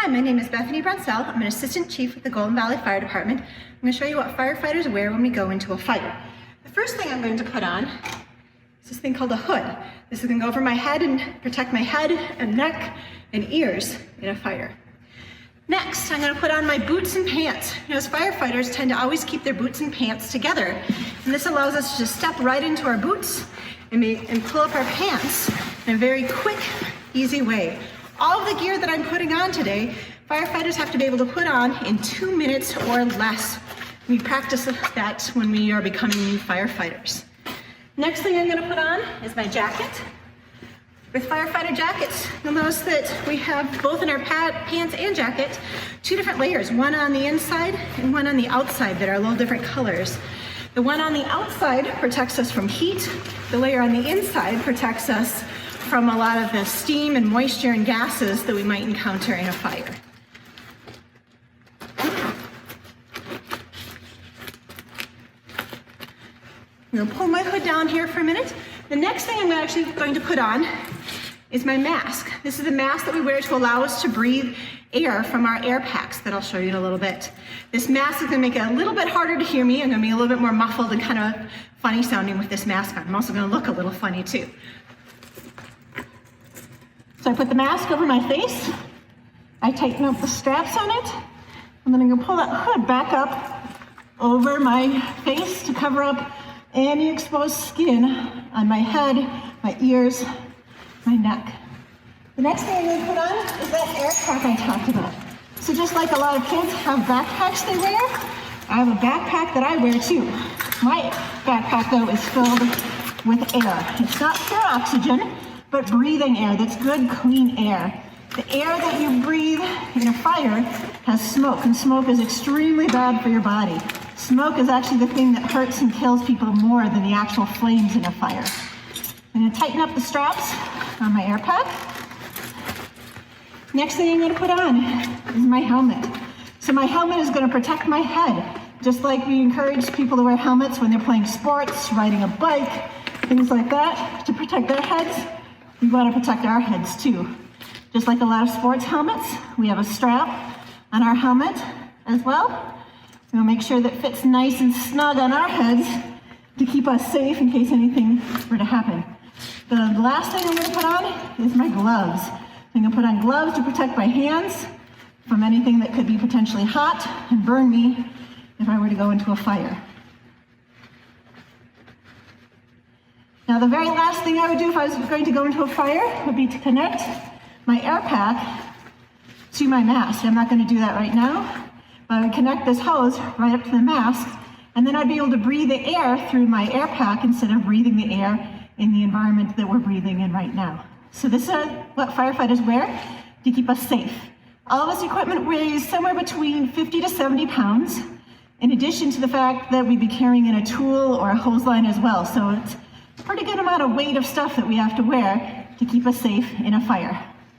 Hi, my name is Bethany Brunsell. I'm an Assistant Chief with the Golden Valley Fire Department. I'm going to show you what firefighters wear when we go into a fire. The first thing I'm going to put on is this thing called a hood. This is going to go over my head and protect my head and neck and ears in a fire. Next, I'm going to put on my boots and pants. You know, as firefighters tend to always keep their boots and pants together. And this allows us to just step right into our boots and pull up our pants in a very quick, easy way. All of the gear that I'm putting on today, firefighters have to be able to put on in 2 minutes or less. We practice that when we are becoming new firefighters. Next thing I'm going to put on is my jacket. With firefighter jackets, you'll notice that we have both in our pants and jacket 2 different layers, one on the inside and one on the outside that are a little different colors. The one on the outside protects us from heat. The layer on the inside protects us from a lot of the steam and moisture and gases that we might encounter in a fire. I'm going to pull my hood down here for a minute. The next thing I'm actually going to put on is my mask. This is the mask that we wear to allow us to breathe air from our air packs that I'll show you in a little bit. This mask is going to make it a little bit harder to hear me. I'm going to be a little bit more muffled and kind of funny sounding with this mask on. I'm also going to look a little funny too. So I put the mask over my face, I tighten up the straps on it, and then I'm gonna pull that hood back up over my face to cover up any exposed skin on my head, my ears, my neck. The next thing I'm gonna put on is that air pack I talked about. So just like a lot of kids have backpacks they wear, I have a backpack that I wear too. My backpack though is filled with air. It's not pure oxygen, but breathing air, that's good, clean air. The air that you breathe in a fire has smoke, and smoke is extremely bad for your body. Smoke is actually the thing that hurts and kills people more than the actual flames in a fire. I'm gonna tighten up the straps on my air pack. Next thing I'm gonna put on is my helmet. So my helmet is gonna protect my head, just like we encourage people to wear helmets when they're playing sports, riding a bike, things like that, to protect their heads. We want to protect our heads too. Just like a lot of sports helmets, we have a strap on our helmet as well. We'll make sure that fits nice and snug on our heads to keep us safe in case anything were to happen. The last thing I'm going to put on is my gloves. I'm going to put on gloves to protect my hands from anything that could be potentially hot and burn me if I were to go into a fire. Now the very last thing I would do if I was going to go into a fire would be to connect my air pack to my mask. I'm not going to do that right now, but I would connect this hose right up to the mask, and then I'd be able to breathe the air through my air pack instead of breathing the air in the environment that we're breathing in right now. So this is what firefighters wear to keep us safe. All this equipment weighs somewhere between 50 to 70 pounds, in addition to the fact that we'd be carrying in a tool or a hose line as well. So it's a pretty good amount of weight of stuff that we have to wear to keep us safe in a fire.